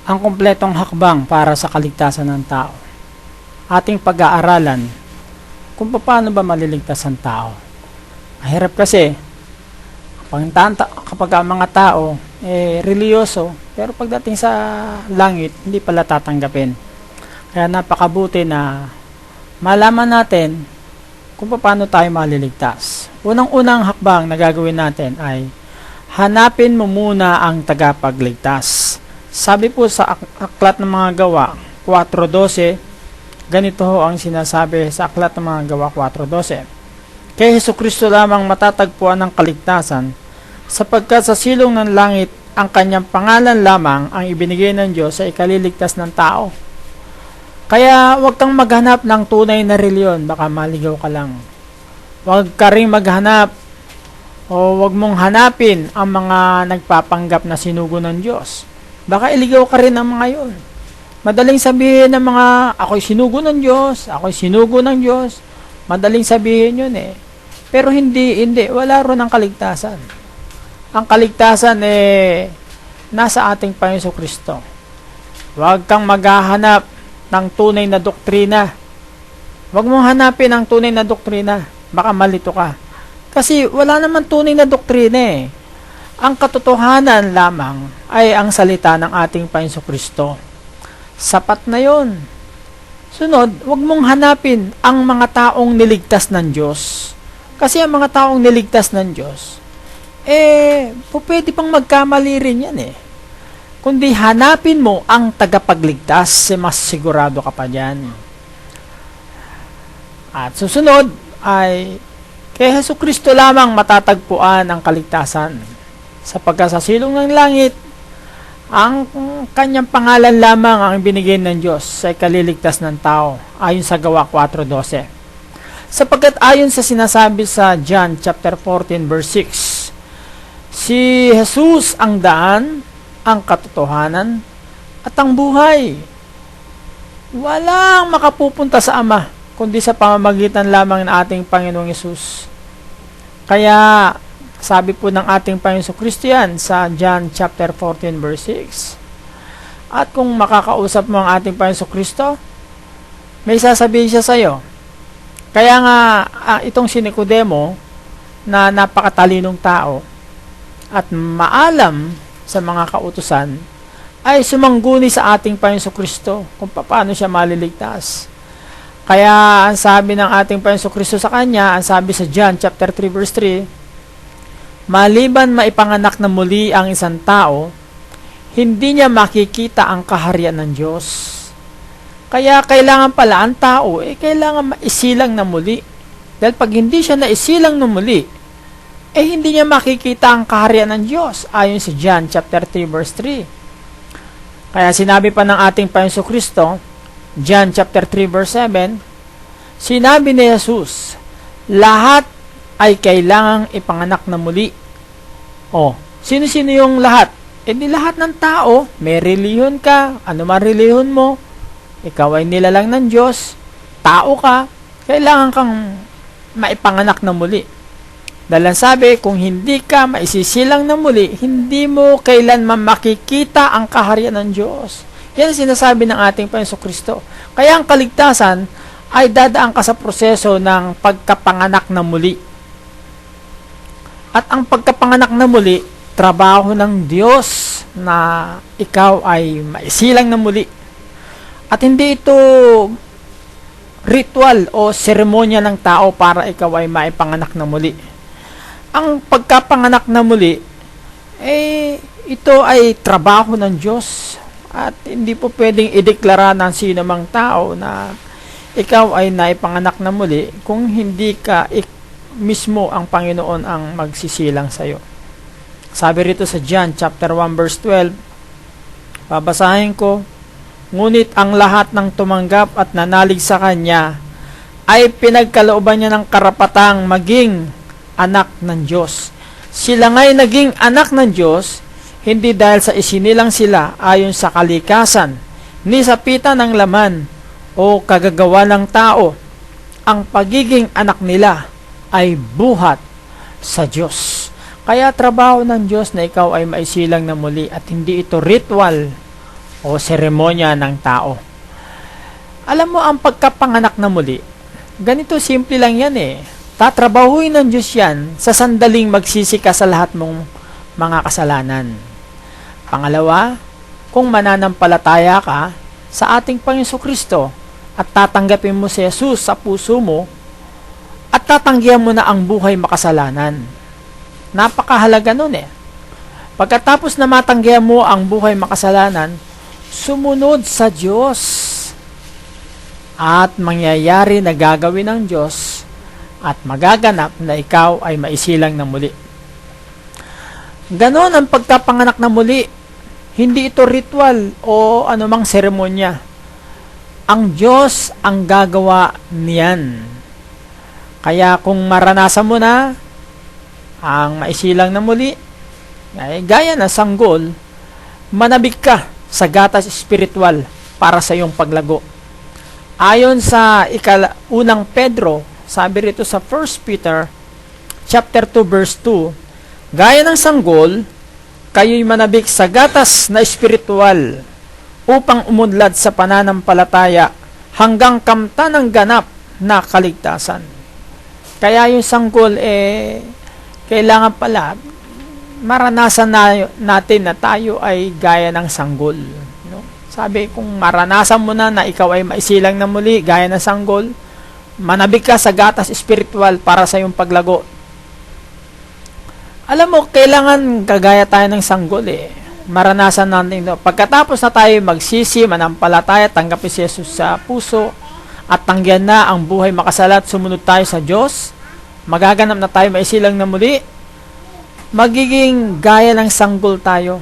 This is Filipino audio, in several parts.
ang kumpletong hakbang para sa kaligtasan ng tao. Ating pag-aaralan kung paano ba maliligtas ang tao. Mahirap kasi kapag ang mga tao reliyoso, pero pagdating sa langit hindi pala tatanggapin. Kaya napakabuti na malaman natin kung paano tayo maliligtas. Unang-unang hakbang na gagawin natin ay hanapin mo muna ang tagapagligtas. Sabi po sa Aklat ng Mga Gawa 4:12, ganito ho ang sinasabi sa Aklat ng Mga Gawa 4:12. Kay Hesukristo lamang matatagpuan ang kaligtasan, sapagkat sa silong ng langit ang kanyang pangalan lamang ang ibinigay ng Diyos sa ikaliligtas ng tao. Kaya huwag kang maghanap ng tunay na reliyon, baka maligaw ka lang. Huwag ka rin maghanap o huwag mong hanapin ang mga nagpapanggap na sinugo ng Diyos. Baka iligaw ka rin ng mga yon. Madaling sabihin ng mga, ako'y sinugo ng Diyos, ako'y sinugo ng Diyos. Madaling sabihin yun Pero hindi, wala ron ang kaligtasan. Ang kaligtasan nasa ating Panginoon Kristo. Huwag kang maghahanap ng tunay na doktrina. Huwag mong hanapin ang tunay na doktrina. Baka malito ka. Kasi wala naman tunay na doktrina Ang katotohanan lamang ay ang salita ng ating Panginoon Kristo. Sapat na yon. Sunod, huwag mong hanapin ang mga taong niligtas ng Diyos. Kasi ang mga taong niligtas ng Diyos, pwede pang magkamali rin yan Kundi hanapin mo ang tagapagligtas, mas sigurado ka pa dyan. At susunod ay kay Hesukristo lamang matatagpuan ang kaligtasan. Sapagkat sa silong ng langit, ang kanyang pangalan lamang ang binigay ng Diyos sa ikaliligtas ng tao, ayon sa Gawa 4:12. Sapagkat ayon sa sinasabi sa John chapter 14 verse 6, si Jesus ang daan, ang katotohanan, at ang buhay. Walang makapupunta sa Ama, kundi sa pamamagitan lamang ng ating Panginoong Yesus. Kaya, sabi po ng ating Panginoong Kristo yan sa John chapter 14 verse 6. At kung makakausap mo ang ating Panginoong Kristo, may sasabihin siya sa iyo. Kaya nga, itong si Nicodemo, na napakatalinong tao, at maalam sa mga kautusan, ay sumangguni sa ating Panginoong Kristo kung paano siya maliligtas. Kaya ang sabi ng ating Panginoong Kristo sa kanya, ang sabi sa John chapter 3 verse 3, maliban maipanganak na muli ang isang tao, hindi niya makikita ang kaharian ng Diyos. Kaya kailangan pala ang tao, kailangan maisilang na muli. Dahil pag hindi siya naisilang na muli, hindi niya makikita ang kaharian ng Diyos, ayon sa John chapter 3 verse 3. Kaya sinabi pa ng ating Panginoon Kristo, John chapter 3 verse 7, sinabi ni Jesus, lahat ay kailangang ipanganak na muli. Sino-sino yung lahat? Di lahat ng tao, may reliyon ka, ano man reliyon mo, ikaw ay nilalang ng Diyos, tao ka, kailangan kang maipanganak na muli. Dahil ang sabi, kung hindi ka maisisilang na muli, hindi mo kailanman makikita ang kaharian ng Diyos. Yan ang sinasabi ng ating Panginoon Kristo. Kaya ang kaligtasan ay dadaan ka sa proseso ng pagkapanganak na muli. At ang pagkapanganak na muli, trabaho ng Diyos na ikaw ay maisilang na muli. At hindi ito ritual o seremonya ng tao para ikaw ay maipanganak na muli. Ang pagkapanganak na muli, ito ay trabaho ng Diyos at hindi po pwedeng ideklara ng sino mang tao na ikaw ay naipanganak na muli kung hindi ka mismo ang Panginoon ang magsisilang sa iyo. Sabi rito sa John chapter 1 verse 12, babasahin ko, ngunit ang lahat ng tumanggap at nanalig sa Kanya ay pinagkalooban niya ng karapatang maging anak ng Diyos. Sila nga'y naging anak ng Diyos, hindi dahil sa isinilang sila ayon sa kalikasan, ni sa pita ng laman o kagagawa ng tao. Ang pagiging anak nila ay buhat sa Diyos. Kaya trabaho ng Diyos na ikaw ay maisilang na muli at hindi ito ritual o seremonya ng tao. Alam mo, ang pagkapanganak na muli, ganito simple lang yan eh. Tatrabahuin ng Diyos yan sa sandaling magsisika sa lahat mong mga kasalanan. Pangalawa, kung mananampalataya ka sa ating Panginoon Kristo at tatanggapin mo si Jesus sa puso mo at tatanggihan mo na ang buhay makasalanan. Napakahalaga nun eh. Pagkatapos na matanggihan mo ang buhay makasalanan, sumunod sa Diyos. At mangyayari na gagawin ng Diyos at magaganap na ikaw ay maisilang na muli. Ganon ang pagkapanganak na muli. Hindi ito ritual o anumang seremonya. Ang Diyos ang gagawa niyan. Kaya kung maranasan mo na ang maisilang na muli, ay gaya na sanggol, manabik ka sa gatas espiritual para sa iyong paglago. Ayon sa unang Pedro, sabi rito sa 1 Peter chapter 2 verse 2, gaya ng sanggol, kayo'y manabik sa gatas na espiritual upang umunlad sa pananampalataya hanggang kamtan ng ganap na kaligtasan. Kaya yung sanggol, kailangan pala maranasan natin na tayo ay gaya ng sanggol. Sabi, kung maranasan mo na ikaw ay maisilang na muli, gaya ng sanggol, manabik ka sa gatas espiritual para sa iyong paglago. Alam mo, kailangan kagaya tayo ng sanggol eh. Maranasan natin ito. Pagkatapos na tayo magsisi, manampalataya, tanggapin si Jesus sa puso, at tanggihan na ang buhay makasalat, sumunod tayo sa Diyos, magaganap na tayo maisilang na muli, magiging gaya ng sanggol tayo.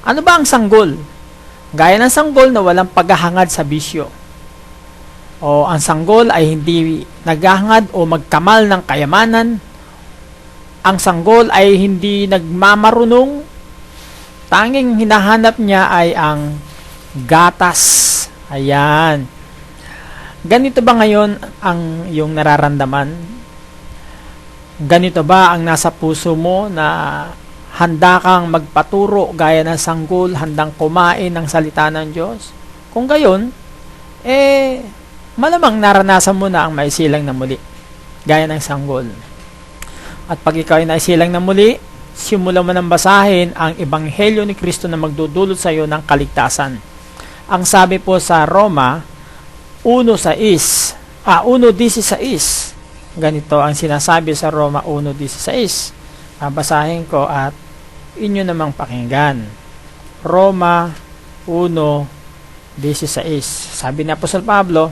Ano ba ang sanggol? Gaya ng sanggol na walang paghahangad sa bisyo. O ang sanggol ay hindi naghahangad o magkamal ng kayamanan. Ang sanggol ay hindi nagmamarunong. Tanging hinahanap niya ay ang gatas. Ayan. Ganito ba ngayon ang iyong nararamdaman? Ganito ba ang nasa puso mo na handa kang magpaturo gaya ng sanggol, handang kumain ng salita ng Diyos? Kung gayon, malamang naranasan mo na ang maisilang na muli, gaya ng sanggol. At pag ikaw ay naisilang na muli, simulan mo nang basahin ang Ebanghelyo ni Kristo na magdudulot sa iyo ng kaligtasan. Ang sabi po sa Roma 1:16, ganito ang sinasabi sa Roma 1:16. Babasahin ko at inyo namang pakinggan. Roma 1:16. Sabi ni Apostol Pablo,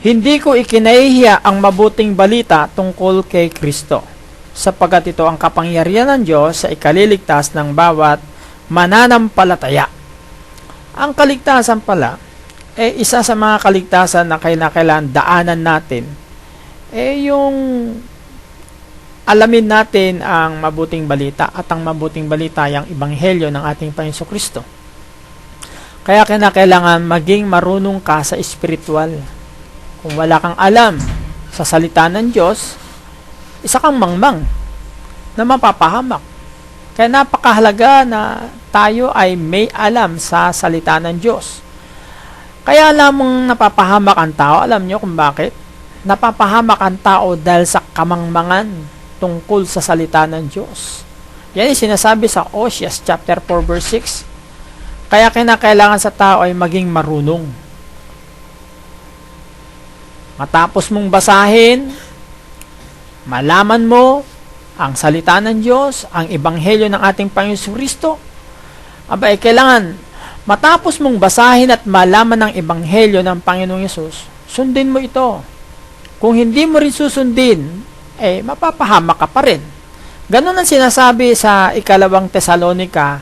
hindi ko ikinahihiya ang mabuting balita tungkol kay Kristo, sapagkat ito ang kapangyarihan ng Diyos sa ikaliligtas ng bawat mananampalataya. Ang kaligtasan pala, isa sa mga kaligtasan na kailangan daanan natin, yung alamin natin ang mabuting balita, at ang mabuting balita ay ang Ebanghelyo ng ating Panginoon Kristo. Kaya kailangan maging marunong ka sa espiritual. Kung wala kang alam sa salita ng Diyos, isa kang mangmang na mapapahamak. Kaya napakahalaga na tayo ay may alam sa salita ng Diyos. Kaya lamang napapahamak ang tao. Alam nyo kung bakit? Napapahamak ang tao dahil sa kamangmangan tungkol sa salita ng Diyos. Yan yung sinasabi sa Oseas chapter 4 verse 6. Kaya kailangan sa tao ay maging marunong. Matapos mong basahin, malaman mo ang salita ng Diyos, ang Ebanghelyo ng ating Panginoon Kristo, kailangan matapos mong basahin at malaman ang Ebanghelyo ng Panginoong Yesus, sundin mo ito. Kung hindi mo rin susundin, mapapahamak ka pa rin. Ganun ang sinasabi sa 2 Tesalonica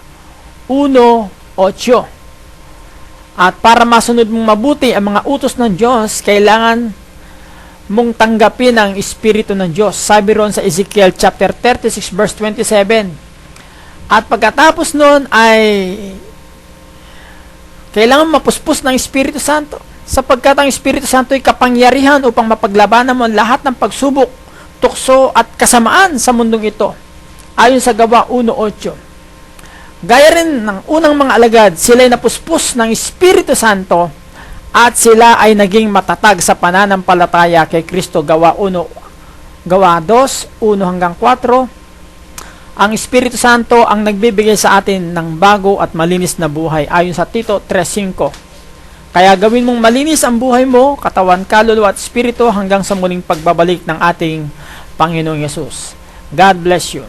1:8. At para masunod mong mabuti ang mga utos ng Diyos, kailangan mong tanggapin ang Espiritu ng Diyos. Sabi ron sa Ezekiel chapter 36 verse 27. At pagkatapos nun ay kailangan mapuspos ng Espiritu Santo, sapagkat ang Espiritu Santo ay kapangyarihan upang mapaglabanan mo ang lahat ng pagsubok, tukso at kasamaan sa mundong ito. Ayon sa Gawa 1:8. Gaya rin ng unang mga alagad, sila'y napuspos ng Espiritu Santo at sila ay naging matatag sa pananampalataya kay Kristo. Gawa 2, 1 hanggang 4. Ang Espiritu Santo ang nagbibigay sa atin ng bago at malinis na buhay ayon sa Tito 3:5. Kaya gawin mong malinis ang buhay mo, katawan, kaluluwa at espiritu hanggang sa muling pagbabalik ng ating Panginoong Yesus. God bless you.